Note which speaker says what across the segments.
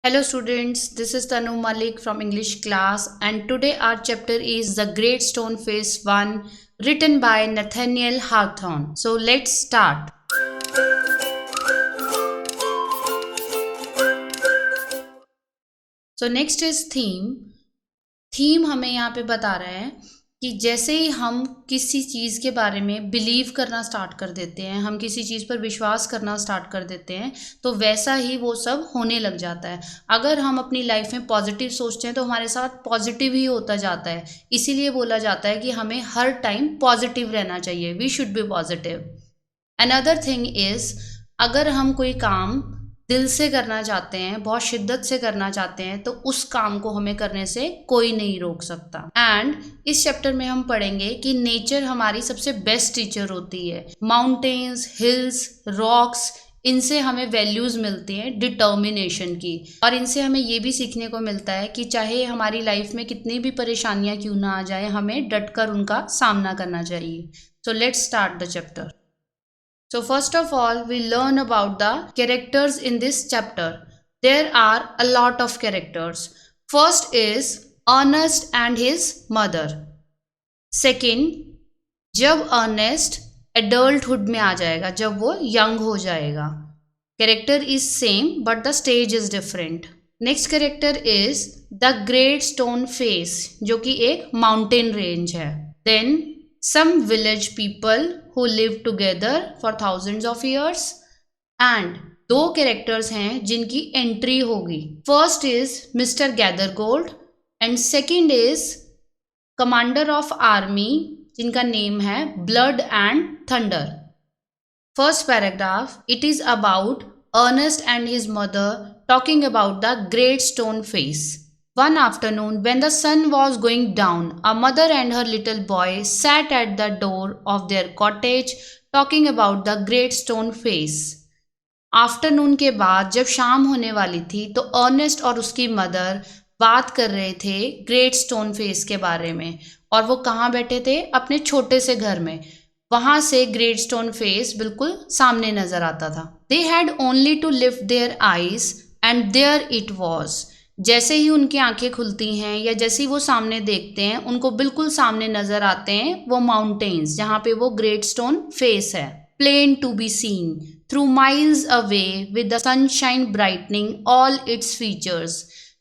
Speaker 1: Hello students, this is Tanu Malik from English class and today our chapter is The Great Stone Face 1 written by Nathaniel Hawthorne. So let's start. So next is theme. Theme हमें यहाँ पे बता रहा है कि जैसे ही हम किसी चीज़ के बारे में बिलीव करना स्टार्ट कर देते हैं, हम किसी चीज़ पर विश्वास करना स्टार्ट कर देते हैं तो वैसा ही वो सब होने लग जाता है। अगर हम अपनी लाइफ में पॉजिटिव सोचते हैं तो हमारे साथ पॉजिटिव ही होता जाता है। इसीलिए बोला जाता है कि हमें हर टाइम पॉजिटिव रहना चाहिए, we should be positive. Another thing is, अगर हम कोई काम दिल से करना चाहते हैं, बहुत शिद्दत से करना चाहते हैं तो उस काम को हमें करने से कोई नहीं रोक सकता। एंड इस चैप्टर में हम पढ़ेंगे कि नेचर हमारी सबसे बेस्ट टीचर होती है। माउंटेन्स, हिल्स, रॉक्स, इनसे हमें वैल्यूज़ मिलती हैं डिटर्मिनेशन की, और इनसे हमें ये भी सीखने को मिलता है कि चाहे हमारी लाइफ में कितनी भी परेशानियां क्यों ना आ जाए, हमें डटकर उनका सामना करना चाहिए। So let's start the chapter. So first of all, we learn about the characters in this chapter. There are a lot of characters. First is Ernest and his mother. Second, जब Ernest adulthood में आ जाएगा, जब वो young हो जाएगा, character is same but the stage is different. Next character is the Great Stone Face, जो कि एक mountain range है. Then some village people who live together for thousands of years. and दो कैरेक्टर्स हैं जिनकी entry होगी. First is Mister Gathergold and second is commander of army जिनका name है Blood and Thunder. First paragraph, it is about Ernest and his mother talking about the great stone face. One afternoon, when the sun was going down, a mother and her little boy sat at the door of their cottage talking about the great stone face. Afternoon के बाद जब शाम होने वाली थी तो Ernest और उसकी मदर बात कर रहे थे ग्रेट स्टोन फेस के बारे में. और वो कहाँ बैठे थे? अपने छोटे से घर में. वहाँ से ग्रेट स्टोन फेस बिल्कुल सामने नजर आता था. They had only to lift their eyes and there it was. जैसे ही उनकी आंखें खुलती हैं या जैसे ही वो सामने देखते हैं, उनको बिल्कुल सामने नजर आते हैं वो माउंटेन्स जहाँ पे वो ग्रेट स्टोन फेस है. Plain to be seen through miles away with the sunshine brightening all its features.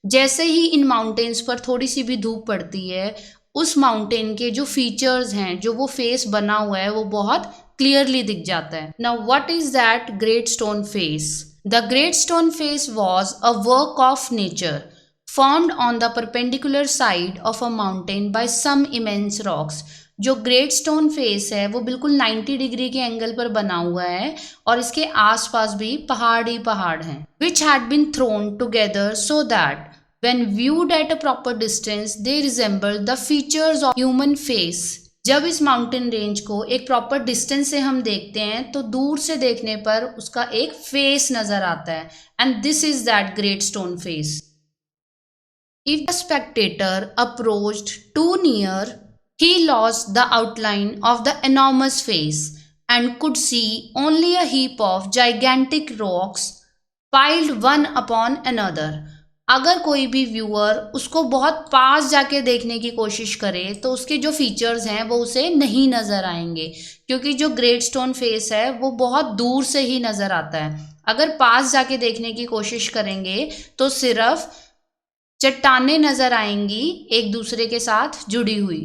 Speaker 1: जैसे ही इन माउंटेन्स पर थोड़ी सी भी धूप पड़ती है, उस माउंटेन के जो फीचर्स हैं, जो वो फेस बना हुआ है, वो बहुत क्लियरली दिख जाता है. Now what is that great stone face? The Great Stone Face was a work of nature, formed on the perpendicular side of a mountain by some immense rocks. जो ग्रेट स्टोन फेस है वो बिल्कुल 90 degree के angle पर बना हुआ है और इसके आसपास भी पहाड़ ही पहाड़ हैं. Which had been thrown together so that when viewed at a proper distance they resembled the features of human face. जब इस माउंटेन रेंज को एक प्रॉपर डिस्टेंस से हम देखते हैं तो दूर से देखने पर उसका एक फेस नजर आता है. And this is that great stone face. If the spectator approached too near, he lost the outline of the enormous face and could see only a heap of gigantic rocks piled one upon another. अगर कोई भी viewer उसको बहुत पास जाके देखने की कोशिश करे तो उसके जो फीचर्स हैं वो उसे नहीं नज़र आएंगे, क्योंकि जो ग्रेट स्टोन फेस है वो बहुत दूर से ही नज़र आता है. अगर पास जाके देखने की कोशिश करेंगे तो सिर्फ चट्टानें नज़र आएंगी एक दूसरे के साथ जुड़ी हुई.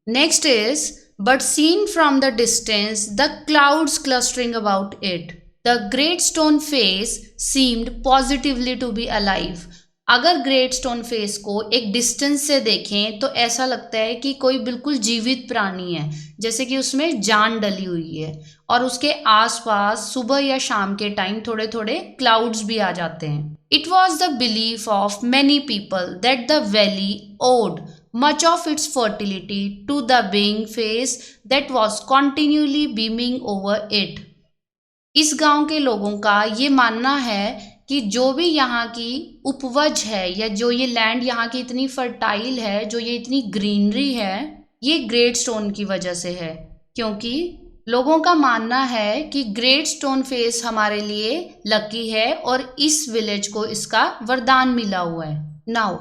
Speaker 1: Next is, but seen from the distance the clouds clustering about it, the great stone face seemed positively to be alive. अगर ग्रेट स्टोन फेस को एक डिस्टेंस से देखें तो ऐसा लगता है कि कोई बिल्कुल जीवित प्राणी है, जैसे कि उसमें जान डली हुई है. और उसके आसपास सुबह या शाम के टाइम थोड़े थोड़े क्लाउड्स भी आ जाते हैं. It was the belief of many people that the valley owed much of its fertility to the being face that was continually beaming over it. इस गांव के लोगों का ये मानना है कि जो भी यहाँ की उपवज है या जो ये लैंड यहाँ की इतनी फर्टाइल है, जो ये इतनी ग्रीनरी है, ये ग्रेट स्टोन की वजह से है, क्योंकि लोगों का मानना है कि ग्रेट स्टोन फेस हमारे लिए लकी है और इस विलेज को इसका वरदान मिला हुआ है। Now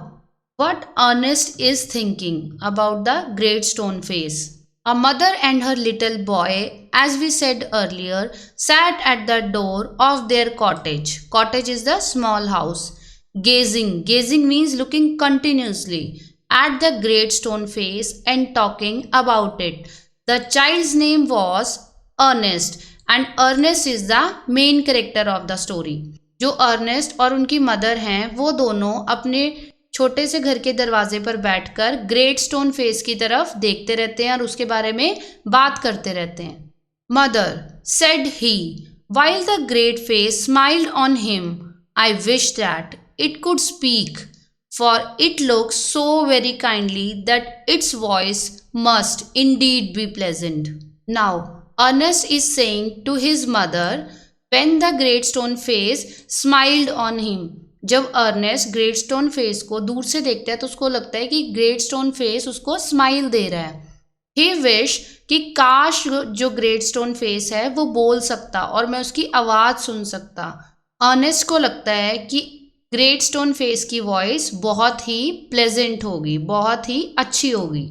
Speaker 1: what Ernest is thinking about the great stone face. A mother and her little boy, as we said earlier, sat at the door of their cottage. Cottage is the small house. Gazing. Gazing means looking continuously at the great stone face and talking about it. The child's name was Ernest, and Ernest is the main character of the story. जो Ernest और उनकी mother हैं वो दोनों अपने छोटे से घर के दरवाजे पर बैठकर ग्रेट स्टोन फेस की तरफ देखते रहते हैं और उसके बारे में बात करते रहते हैं। Mother said he while the great face smiled on him, I wish that it could speak, for it looks so very kindly that its voice must indeed be pleasant. Now Ernest is saying to his mother when the great stone face smiled on him. जब Ernest great stone face को दूर से देखता है तो उसको लगता है कि ग्रेट स्टोन फेस उसको स्माइल दे रहा है। ही विश कि काश जो ग्रेट स्टोन फेस है वो बोल सकता और मैं उसकी आवाज़ सुन सकता। अर्नेस्ट को लगता है कि ग्रेट स्टोन फेस की वॉइस बहुत ही प्लेजेंट होगी, बहुत ही अच्छी होगी।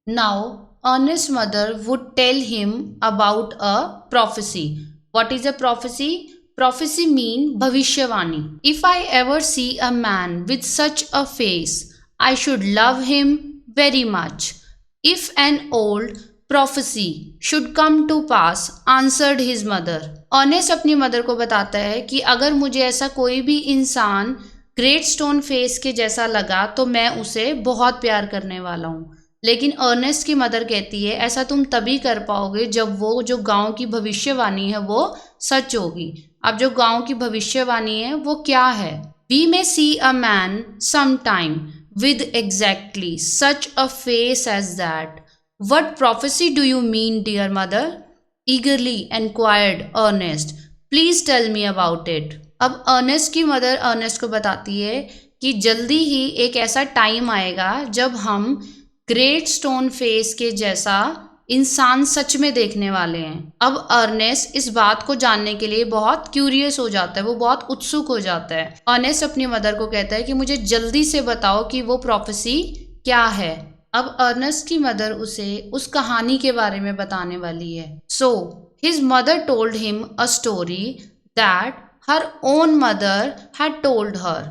Speaker 1: Now Ernest mother would tell him about a prophecy. What is a prophecy? Prophecy mean भविष्यवाणी। If I ever see a man with such a face, I should love him very much. If an old prophecy should come to pass, answered his mother. Ernest अपनी mother को बताता है कि अगर मुझे ऐसा कोई भी इंसान ग्रेट स्टोन फेस के जैसा लगा तो मैं उसे बहुत प्यार करने वाला हूँ। लेकिन अर्नेस्ट की मदर कहती है ऐसा तुम तभी कर पाओगे जब वो जो गांव की भविष्यवाणी है वो सच होगी। अब जो गांव की भविष्यवाणी है वो क्या है? We may see a man some time with exactly such a face as that. What prophecy do you mean dear mother? Eagerly enquired Ernest. Please tell me about it. अब अर्नेस्ट की मदर अर्नेस्ट को बताती है कि जल्दी ही एक ऐसा time आएगा जब हम ग्रेट स्टोन फेस के जैसा इंसान सच में देखने वाले हैं। अब अर्नेस्ट इस बात को जानने के लिए बहुत क्यूरियस हो जाता है, वो बहुत उत्सुक हो जाता है। अर्नेस्ट अपनी मदर को कहता है कि मुझे जल्दी से बताओ कि वो प्रोफेसी क्या है। अब अर्नेस्ट की मदर उसे उस कहानी के बारे में बताने वाली है। So his mother told him a story that her own mother had told her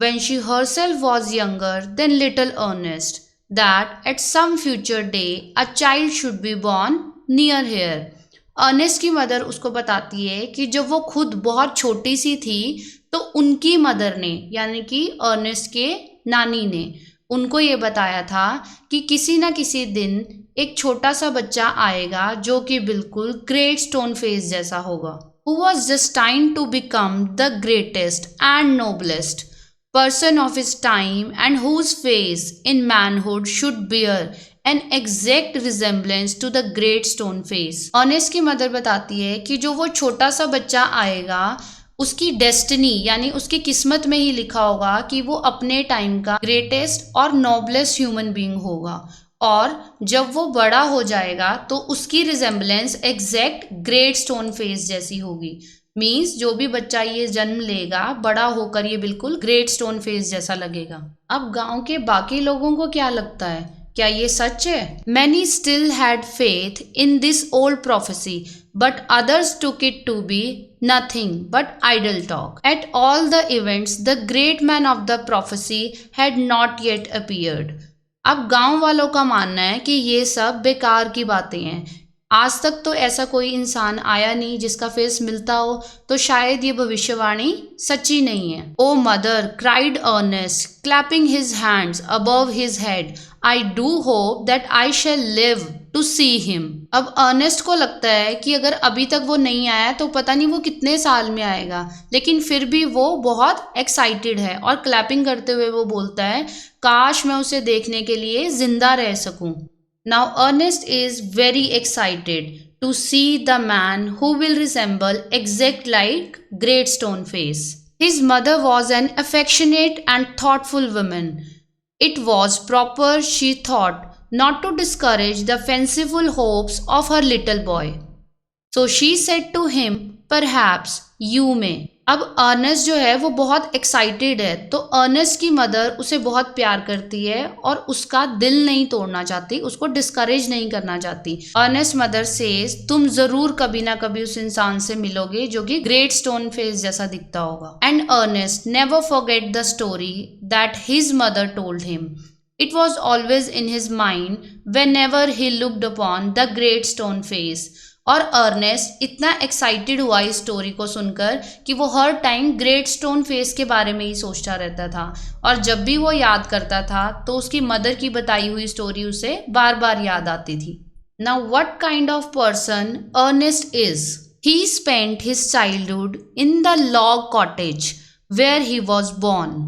Speaker 1: when she herself was younger than little Ernest, that at some future day a child should be born near here. Ernest की mother उसको बताती है कि जब वो खुद बहुत छोटी सी थी तो उनकी मदर ने यानी कि अर्नेस्ट के नानी ने उनको ये बताया था कि किसी न किसी दिन एक छोटा सा बच्चा आएगा जो कि बिल्कुल ग्रेट स्टोन फेस जैसा होगा। Who was destined to become the greatest and noblest person of his time and whose face in manhood should bear an exact resemblance to the great stone face. Ernest की mother बताती है कि जो वो छोटा सा बच्चा आएगा उसकी डेस्टिनी यानी उसकी किस्मत में ही लिखा होगा कि वो अपने टाइम का ग्रेटेस्ट और नोबलेस्ट ह्यूमन बीइंग होगा और जब वो बड़ा हो जाएगा तो उसकी resemblance exact great stone face जैसी होगी। मीन्स जो भी बच्चा ये जन्म लेगा बड़ा होकर ये बिल्कुल ग्रेट स्टोन फेस जैसा लगेगा। अब गांव के बाकी लोगों को क्या लगता है, क्या ये सच है? Many still had faith in this old prophecy but others took it to be nothing but idle talk. At all the events the great man of the prophecy had not yet appeared. अब गांव वालों का मानना है कि ये सब बेकार की बातें हैं, आज तक तो ऐसा कोई इंसान आया नहीं जिसका फेस मिलता हो, तो शायद ये भविष्यवाणी सच्ची नहीं है। Oh mother cried Ernest clapping his hands above his head, I do hope that I shall live to see him. अब अर्नेस्ट को लगता है कि अगर अभी तक वो नहीं आया तो पता नहीं वो कितने साल में आएगा, लेकिन फिर भी वो बहुत एक्साइटेड है और क्लैपिंग करते हुए वो बोलता है काश मैं उसे देखने के लिए जिंदा रह सकूं। Now Ernest is very excited to see the man who will resemble exact like Great Stone Face. His mother was an affectionate and thoughtful woman. It was proper, she thought, not to discourage the fanciful hopes of her little boy. So she said to him, perhaps you may. अब Ernest जो है वो बहुत excited है, तो Ernest की mother उसे बहुत प्यार करती है और उसका दिल नहीं तोड़ना चाहती, उसको डिस्करेज नहीं करना चाहती। अर्नेस्ट मदर सेज, तुम जरूर कभी ना कभी उस इंसान से मिलोगे जो कि ग्रेट स्टोन फेस जैसा दिखता होगा। And Ernest never forget the story that his mother told him. It was always in his mind whenever he looked upon the great stone face। और अर्नेस्ट इतना एक्साइटेड हुआ इस स्टोरी को सुनकर कि वो हर टाइम ग्रेट स्टोन फेस के बारे में ही सोचता रहता था, और जब भी वो याद करता था तो उसकी मदर की बताई हुई स्टोरी उसे बार बार याद आती थी। Now what kind of person Ernest is? He spent his childhood in the log cottage where he was born,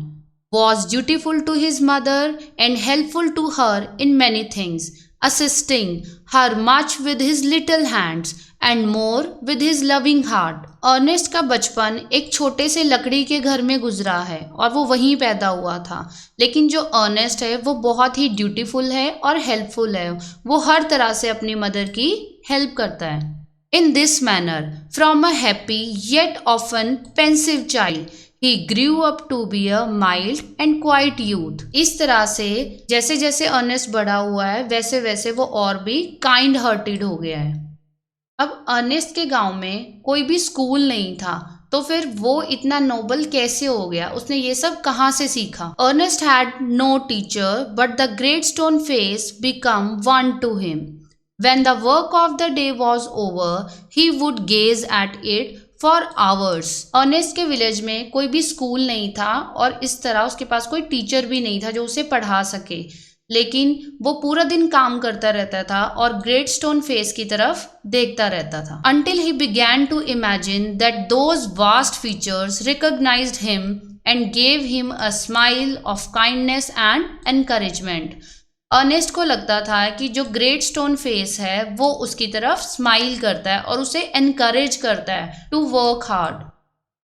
Speaker 1: was dutiful to his mother and helpful to her in many things, assisting her much with his little hands and more with his loving heart। Ernest का बचपन एक छोटे से लकड़ी के घर में गुजरा है और वो वहीं पैदा हुआ था, लेकिन जो अर्नेस्ट है वो बहुत ही ड्यूटीफुल है और हेल्पफुल है। वो हर तरह से अपनी मदर की हेल्प करता है। In this manner, from a happy yet often pensive child, he grew up to be a mild and quiet youth। इस तरह से जैसे जैसे अर्नेस्ट बड़ा हुआ है वैसे वैसे वो और भी काइंड हार्टेड हो गया है। अब अर्नेस्ट के गांव में कोई भी स्कूल नहीं था, तो फिर वो इतना नोबल कैसे हो गया? उसने ये सब कहाँ से सीखा? Ernest had no teacher but the great stone face become one to him. When the work of the day was over, he would gaze at it for hours। Ernest के विलेज में कोई भी स्कूल नहीं था और इस तरह उसके पास कोई टीचर भी नहीं था जो उसे पढ़ा सके, लेकिन वो पूरा दिन काम करता रहता था और ग्रेट स्टोन फेस की तरफ देखता रहता था। Until he began to imagine that those vast features recognized him and gave him a smile of kindness and encouragement। Ernest को लगता था कि जो ग्रेट स्टोन फेस है वो उसकी तरफ स्माइल करता है और उसे एनकरेज करता है टू वर्क हार्ड।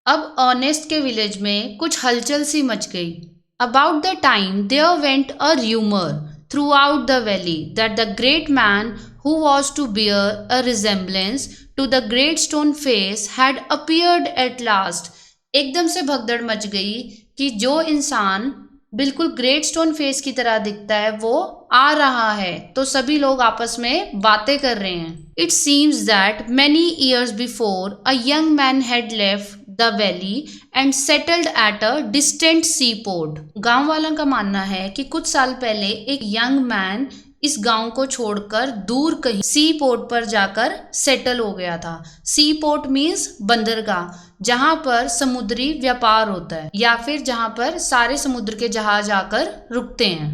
Speaker 1: अब अर्नेस्ट के विलेज में कुछ हलचल सी मच गई। About the time there went a rumour throughout the valley that the great man who was to bear a resemblance to the great stone face had appeared at last. एकदम से भगदड़ much गई कि जो इंसान बिल्कुल great stone face की तरह दिखता है वो आ रहा है, तो सभी लोग आपस में बातें कर रहे हैं। It seems that many years before a young man had left the valley and settled at a distant seaport. गाँव वालों का मानना है कि कुछ साल पहले एक यंग मैन इस गांव को छोड़कर दूर कहीं सी पोर्ट पर जाकर सेटल हो गया था। सी पोर्ट मीन्स बंदरगाह, जहां पर समुद्री व्यापार होता है या फिर जहां पर सारे समुद्र के जहाज आकर रुकते हैं।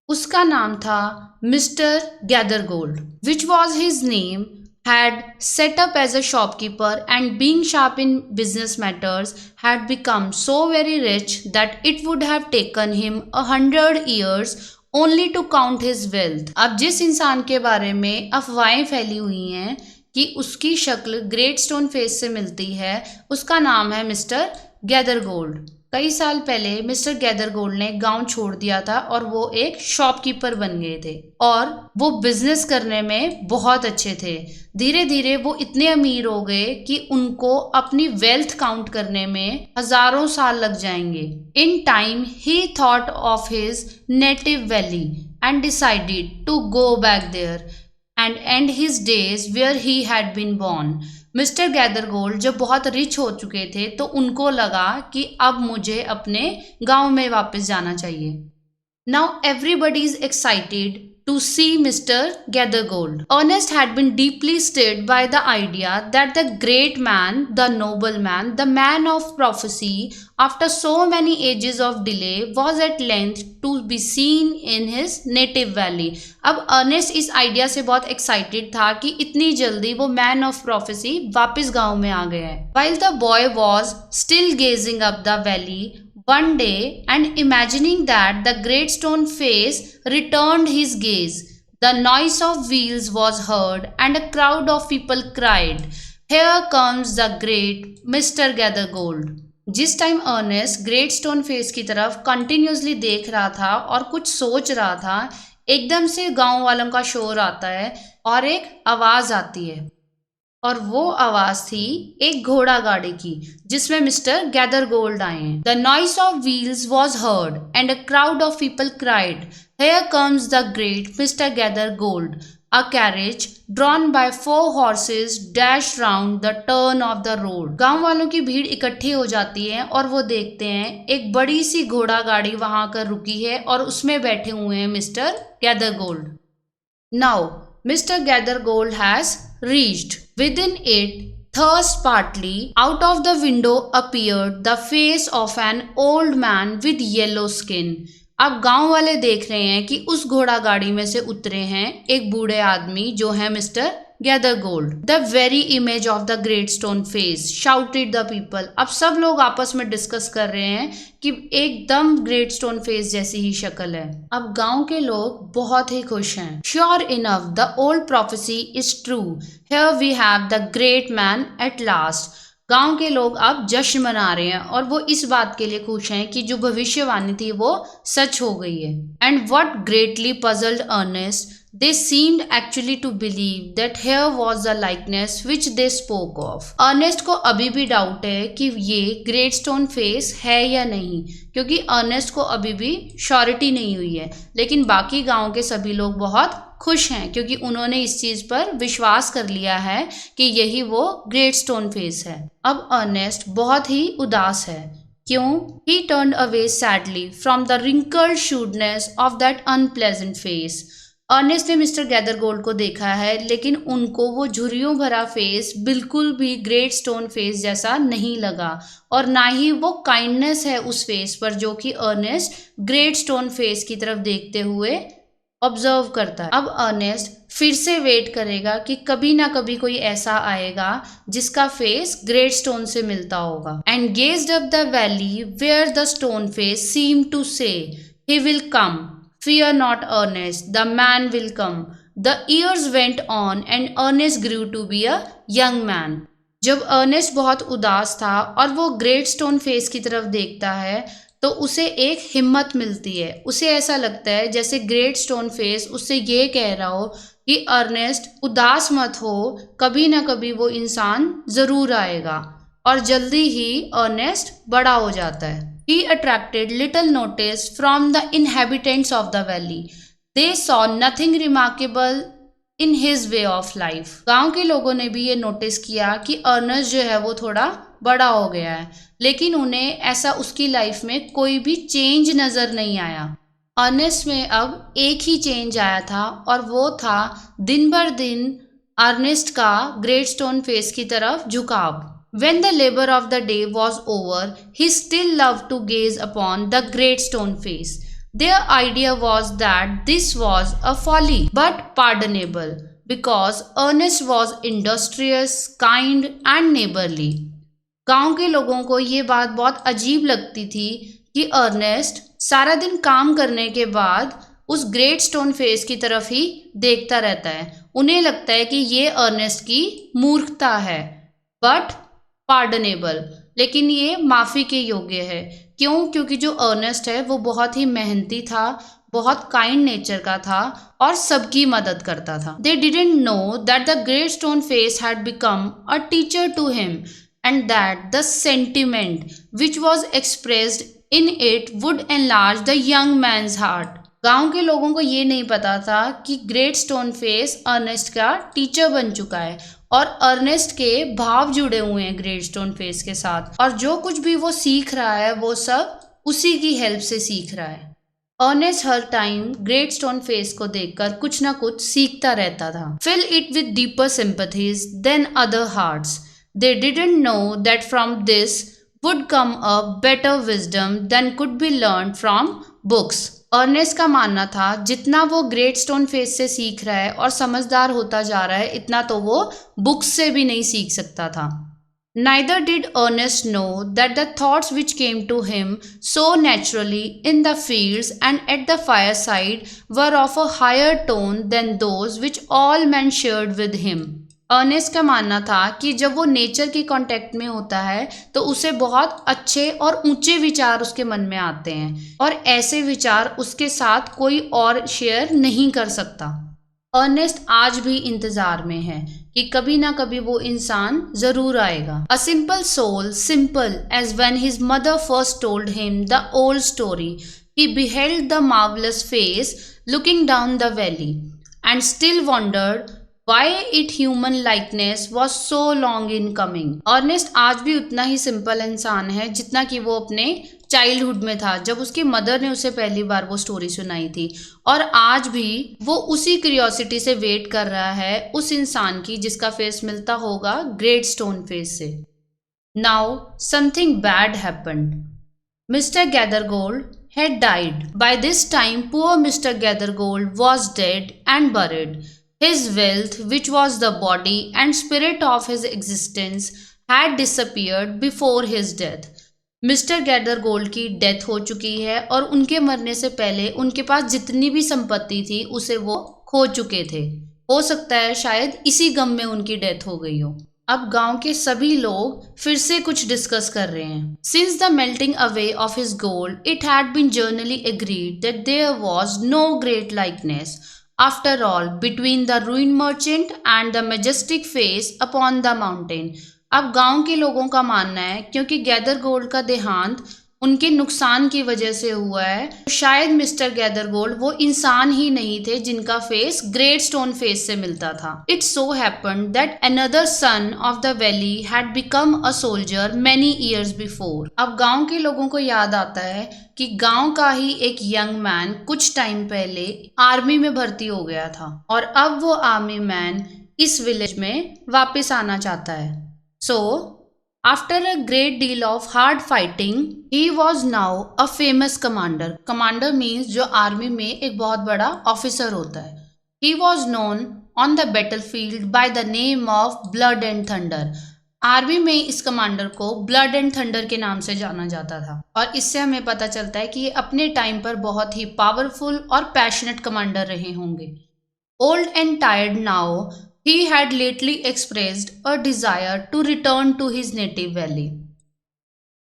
Speaker 1: उसका नाम था Mister Gathergold, which was his name, had set up as a shopkeeper and being sharp in business matters had become so very rich that it would have taken him 100 years only to count his wealth। अब जिस इंसान के बारे में अफवाहें फैली हुई हैं कि उसकी शक्ल ग्रेट स्टोन फेस से मिलती है, उसका नाम है मिस्टर गैदरगोल्ड। कई साल पहले मिस्टर गैदरगोल्ड ने गांव छोड़ दिया था और वो एक शॉपकीपर बन गए थे और वो बिजनेस करने में बहुत अच्छे थे। धीरे धीरे वो इतने अमीर हो गए कि उनको अपनी वेल्थ काउंट करने में हजारों साल लग जाएंगे। In time he thought of his native valley and decided to go back there and end his days where he had been born. Mister Gathergold जब बहुत रिच हो चुके थे तो उनको लगा कि अब मुझे अपने गांव में वापस जाना चाहिए। Now everybody is excited to see Mr. Gathergold। Ernest had been deeply stirred by the idea that the great man, the noble man, the man of prophecy, after so many ages of delay, was at length to be seen in his native valley। अब Ernest इस idea से बहुत excited था कि इतनी जल्दी वो man of prophecy वापस गांव में आ गया है। While the boy was still gazing up the valley one day and imagining that the great stone face returned his gaze, the noise of wheels was heard and a crowd of people cried, "Here comes the great Mr. Gathergold"। जिस time Ernest great stone face की तरफ continuously देख रहा था और कुछ सोच रहा था, एकदम से गांव वालों का शोर आता है और एक आवाज आती है, और वो आवाज थी एक घोड़ा गाड़ी की जिसमें मिस्टर गैदरगोल्ड आए हैं। The noise of wheels was heard and a crowd of people cried, here comes the great Mister Gathergold. A carriage drawn by 4 horses dashed round the turn of the road. गांव वालों की भीड़ इकट्ठी हो जाती है और वो देखते हैं एक बड़ी सी घोड़ा गाड़ी वहां कर रुकी है और उसमें बैठे हुए हैं mister गैदरगोल्ड। Now, Mr. Gathergold has reached. Within it, thus partly out of the window appeared the face of an old man with yellow skin. अब गांव वाले देख रहे हैं कि उस घोड़ा गाड़ी में से उतरे हैं एक बूढ़े आदमी जो है Mister Gathergold. The very image of the great stone face, shouted the people. अब सब लोग आपस में डिस्कस कर रहे हैं कि एकदम ग्रेट स्टोन फेस जैसी ही शक्ल है। अब गांव के लोग बहुत ही खुश हैं। Sure enough the old prophecy is true, here we have the great man at last. गांव के लोग अब जश्न मना रहे हैं और वो इस बात के लिए खुश हैं कि जो भविष्यवाणी थी वो सच हो गई है। And what greatly puzzled Ernest, they seemed actually to believe that here was the likeness which they spoke of. Ernest को अभी भी डाउट है कि ये ग्रेट स्टोन फेस है या नहीं, क्योंकि अर्नेस्ट को अभी भी श्योरिटी नहीं हुई है। लेकिन बाकी गांव के सभी लोग बहुत खुश हैं क्योंकि उन्होंने इस चीज पर विश्वास कर लिया है कि यही वो ग्रेट स्टोन फेस है। अब अर्नेस्ट बहुत ही उदास है। क्यों? He turned away sadly from the wrinkled shrewdness of that unpleasant face. Ernest ने मिस्टर गैदरगोल्ड को देखा है लेकिन उनको वो झुर्रियों भरा फेस बिल्कुल भी ग्रेट स्टोन फेस जैसा नहीं लगा और ना ही वो काइंडनेस है उस फेस पर जो कि अर्नेस्ट ग्रेट स्टोन फेस की तरफ देखते हुए ऑब्जर्व करता है। अब अर्नेस्ट फिर से वेट करेगा कि कभी ना कभी कोई ऐसा आएगा जिसका फेस ग्रेट स्टोन से मिलता होगा। And gazed up the valley where the stone face seemed to say, he will come, fear not Ernest, the man will come. The years went on and Ernest grew to be a young man. जब Ernest बहुत उदास था और वो great stone face की तरफ देखता है तो उसे एक हिम्मत मिलती है। उसे ऐसा लगता है जैसे ग्रेट स्टोन फेस उससे ये कह रहा हो कि अर्नेस्ट उदास मत हो, कभी ना कभी वो इंसान जरूर आएगा। और जल्दी ही अर्नेस्ट बड़ा हो जाता है। He attracted little notice from the inhabitants of the valley. They saw nothing remarkable in his way of life. गांव के लोगों ने भी ये नोटिस किया कि अर्नेस्ट जो है वो थोड़ा बड़ा हो गया है, लेकिन उन्हें ऐसा उसकी लाइफ में कोई भी चेंज नजर नहीं आया। अर्नेस्ट में अब एक ही चेंज आया था और वो था दिन भर दिन अर्नेस्ट का ग्रेट स्टोन फेस की तरफ झुकाव। When the labor of the day was over, he still loved to gaze upon the great stone face. Their idea was that this was a folly, but pardonable, because Ernest was industrious, kind and neighborly. गांव के लोगों को ये बात बहुत अजीब लगती थी कि अर्नेस्ट सारा दिन काम करने के बाद उस ग्रेट स्टोन फेस की तरफ ही देखता रहता है। उन्हें लगता है कि ये अर्नेस्ट की मूर्खता है, बट पार्डनेबल, लेकिन ये माफ़ी के योग्य है। क्यों? क्योंकि जो अर्नेस्ट है वो बहुत ही मेहनती था, बहुत काइंड नेचर का था और सबकी मदद करता था। They didn't know that the great stone face had become a teacher to him and that the sentiment which was expressed in it would enlarge the young man's heart. गांव के लोगों को ये नहीं पता था कि ग्रेट स्टोन फेस अर्नेस्ट का टीचर बन चुका है और अर्नेस्ट के भाव जुड़े हुए हैं ग्रेट स्टोन फेस के साथ, और जो कुछ भी वो सीख रहा है वो सब उसी की हेल्प से सीख रहा है। अर्नेस्ट हर टाइम ग्रेट स्टोन फेस को देखकर कुछ ना कुछ सीखता रहता था। Fill it with deeper sympathies than other hearts, they didn't know that from this would come a better wisdom than could be learn from books. Ernest का मानना था जितना वो ग्रेट स्टोन फेस से सीख रहा है और समझदार होता जा रहा है, इतना तो वो बुक्स से भी नहीं सीख सकता था। Neither did Ernest know that the thoughts which came to him so naturally in the fields and at the fireside were of a higher tone than those which all men shared with him. Ernest का मानना था कि जब वो nature के contact में होता है तो उसे बहुत अच्छे और ऊंचे विचार उसके मन में आते हैं और ऐसे विचार उसके साथ कोई और शेयर नहीं कर सकता। अर्नेस्ट आज भी इंतजार में है कि कभी ना कभी वो इंसान जरूर आएगा। A simple soul, simple as when his mother first told him the old story, he beheld the marvelous face looking down the valley and still wondered why its human likeness was so long in coming। Ernest आज भी उतना ही simple इंसान है जितना कि वो अपने childhood में था, जब उसकी मदर ने उसे पहली बार वो स्टोरी सुनाई थी, और आज भी वो उसी क्यूरियोसिटी से वेट कर रहा है उस इंसान की जिसका फेस मिलता होगा ग्रेट स्टोन फेस से। Now something bad happened. Mister Gathergold had died. By this time, poor Mr. Gathergold was dead and buried. His wealth, which was the body and spirit of his existence, had disappeared before his death. Mister Gathergold की death हो चुकी है और उनके मरने से पहले उनके पास जितनी भी संपत्ति थी उसे वो खो चुके थे। हो सकता है शायद इसी गम में उनकी डेथ हो गई हो। अब गांव के सभी लोग फिर से कुछ डिस्कस कर रहे हैं। Since the melting away of his gold, it had been generally agreed that there was no great likeness after all between the ruin merchant and the majestic face upon the mountain. अब गांव के लोगों का मानना है क्योंकि गैदरगोल्ड का देहांत उनके नुकसान की वजह से हुआ है, शायद मिस्टर गैदरगोल्ड वो इंसान ही नहीं थे जिनका फेस ग्रेट स्टोन फेस से मिलता था। It so happened that another son of the valley had become a soldier many years before. अब गांव के लोगों को याद आता है कि गांव का ही एक यंग मैन कुछ टाइम पहले आर्मी में भर्ती हो गया था और अब वो आर्मी मैन इस विलेज में वापस आना चाहता है। सो after a great deal of hard fighting, he was now a famous commander. Commander means जो आर्मी में एक बहुत बड़ा ऑफिसर होता है। He was known on the battlefield by the name of Blood and Thunder. Army में इस commander को ब्लड एंड थंडर के नाम से जाना जाता था और इससे हमें पता चलता है कि ये अपने टाइम पर बहुत ही पावरफुल और पैशनेट कमांडर रहे होंगे। Old and tired now, he had lately expressed a desire to return to his native valley.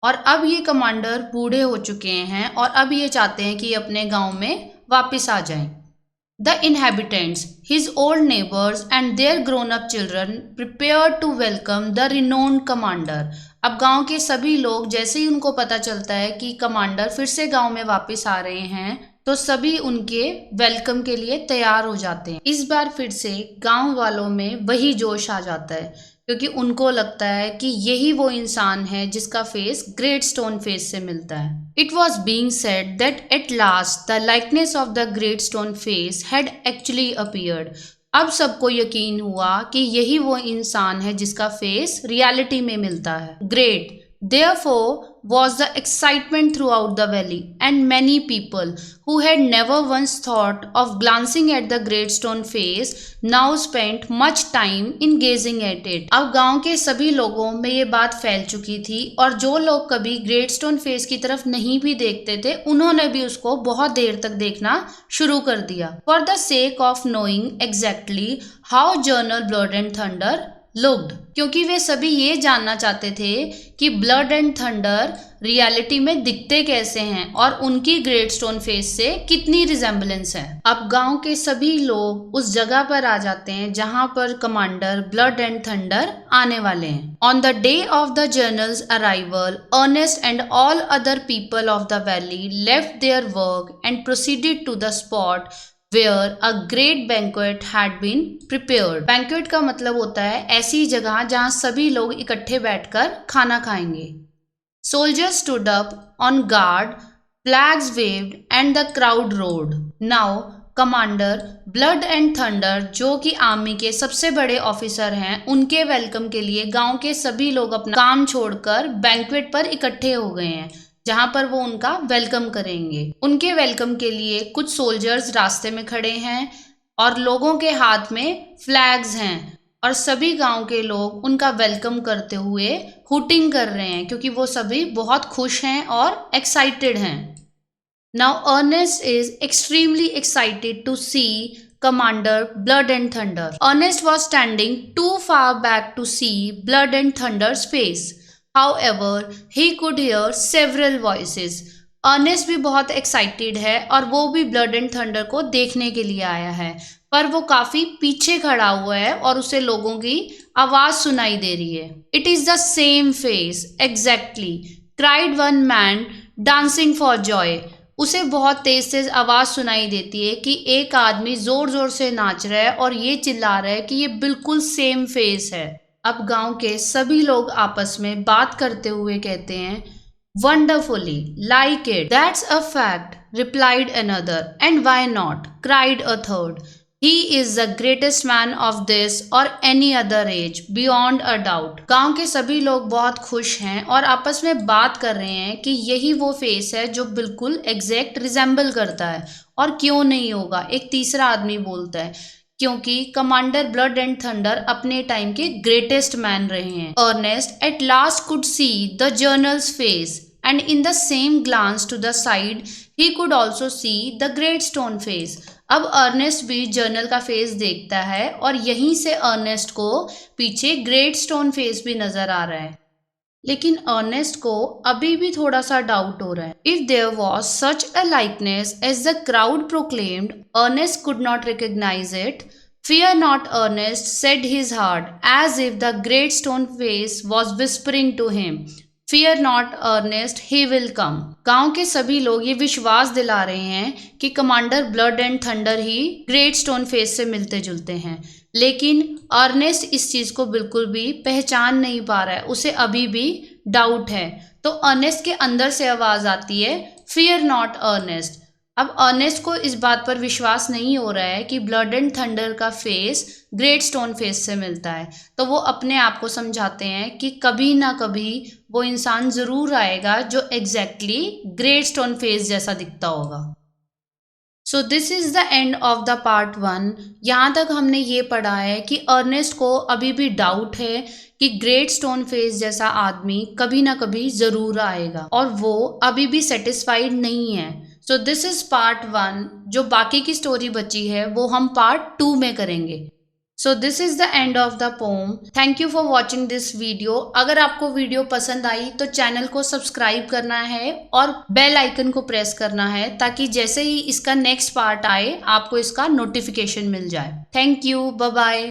Speaker 1: और अब ये कमांडर बूढ़े हो चुके हैं और अब ये चाहते हैं कि अपने गांव में वापस आ जाएं। The inhabitants, his old neighbors and their grown-up children prepared to welcome the renowned commander. अब गांव के सभी लोग जैसे ही उनको पता चलता है कि कमांडर फिर से गांव में वापस आ रहे हैं तो सभी उनके वेलकम के लिए तैयार हो जाते हैं। इस बार फिर से गांव वालों में वही जोश आ जाता है क्योंकि उनको लगता है कि यही वो इंसान है जिसका फेस ग्रेट स्टोन फेस से मिलता है। It was being said that at last the likeness of the great stone face had actually appeared. अब सबको यकीन हुआ कि यही वो इंसान है जिसका फेस रियलिटी में मिलता है। Great therefore was the excitement throughout the valley, and many people who had never once thought of glancing at the great stone face now spent much time in gazing at it. अब गांव के सभी लोगों में ये बात फैल चुकी थी और जो लोग कभी ग्रेट स्टोन फेस की तरफ नहीं भी देखते थे उन्होंने भी उसको बहुत देर तक देखना शुरू कर दिया। For the sake of knowing exactly how Journal Blood and Thunder looked, क्योंकि वे सभी ये जानना चाहते थे कि ब्लड एंड थंडर रियलिटी में दिखते कैसे हैं और उनकी ग्रेट स्टोन फेस से कितनी रिजेम्बलेंस है। अब गांव के सभी लोग उस जगह पर आ जाते हैं जहां पर कमांडर ब्लड एंड थंडर आने वाले हैं। On the day of the general's arrival, Ernest and all other people of the valley left their work and proceeded to the spot where a great banquet had been prepared. Banquet का मतलब होता है ऐसी जगह जहाँ सभी लोग इकट्ठे बैठकर खाना खाएंगे। Soldiers stood up on guard, flags waved and the crowd roared. Now commander Blood and thunder जो कि आर्मी के सबसे बड़े ऑफिसर हैं, उनके वेलकम के लिए गांव के सभी लोग अपना काम छोड़कर बैंक्वेट पर इकट्ठे हो गए हैं जहां पर वो उनका वेलकम करेंगे। उनके वेलकम के लिए कुछ सोल्जर्स रास्ते में खड़े हैं और लोगों के हाथ में फ्लैग्स हैं और सभी गांव के लोग उनका वेलकम करते हुए हुटिंग कर रहे हैं क्योंकि वो सभी बहुत खुश हैं और एक्साइटेड हैं। Now Ernest is extremely excited to see Commander Blood and Thunder. Ernest was standing too far back to see Blood and Thunder's face. However, he could hear several voices Ernest भी बहुत excited है और वो भी blood and thunder को देखने के लिए आया है, पर वो काफी पीछे खड़ा हुआ है और उसे लोगों की आवाज सुनाई दे रही है। It is the same face exactly, cried one man dancing for Joy. उसे बहुत तेज तेज आवाज सुनाई देती है कि एक आदमी जोर जोर से नाच रहा है और ये चिल्ला रहा है कि ये बिल्कुल सेम फेस है। अब गांव के सभी लोग आपस में बात करते हुए कहते हैं, wonderfully, like it, that's a fact, replied another, and why not, cried a third. He is the greatest man of this or any other age, beyond a doubt. गांव के सभी लोग बहुत खुश हैं और आपस में बात कर रहे हैं कि यही वो फेस है जो बिल्कुल एग्जैक्ट रिजेंबल करता है, और क्यों नहीं होगा, एक तीसरा आदमी बोलता है, क्योंकि कमांडर ब्लड एंड थंडर अपने टाइम के ग्रेटेस्ट मैन रहे हैं। Ernest at last could see the general's face, and in the same glance to the side he could also see the great stone face. अब Ernest भी journal का face देखता है और यहीं से अर्नेस्ट को पीछे ग्रेट स्टोन फेस भी नजर आ रहा है। लेकिन अर्नेस्ट को अभी भी थोड़ा सा डाउट हो रहा है। If there was such a likeness as the crowd proclaimed, Ernest could not recognise it. Fear not, Ernest, said his heart, as if the great stone face was whispering to him. Fear not, Ernest, he will come. गांव के सभी लोग ये विश्वास दिला रहे हैं कि commander Blood and thunder he great stone face से मिलते जुलते हैं, लेकिन अर्नेस्ट इस चीज को बिल्कुल भी पहचान नहीं पा रहा है, उसे अभी भी डाउट है। तो अर्नेस्ट के अंदर से आवाज आती है, फियर नॉट अर्नेस्ट। अब अर्नेस्ट को इस बात पर विश्वास नहीं हो रहा है कि ब्लड एंड थंडर का फेस ग्रेट स्टोन फेस से मिलता है, तो वो अपने आप को समझाते हैं कि कभी ना कभी वो इंसान जरूर आएगा जो एग्जैक्टली ग्रेट स्टोन फेस जैसा दिखता होगा। So this is the end of the part 1। यहाँ तक हमने ये पढ़ा है कि अर्नेस्ट को अभी भी डाउट है कि ग्रेट स्टोन फेस जैसा आदमी कभी ना कभी जरूर आएगा, और वो अभी भी सेटिस्फाइड नहीं है। So this is part 1। जो बाकी की स्टोरी बची है वो हम पार्ट 2 में करेंगे। So this is the end of the pome. Thank you for watching this video. अगर आपको वीडियो पसंद आई तो चैनल को सब्सक्राइब करना है और बेल आइकन को प्रेस करना है, ताकि जैसे ही इसका नेक्स्ट पार्ट आए आपको इसका नोटिफिकेशन मिल जाए। Thank you, bye bye.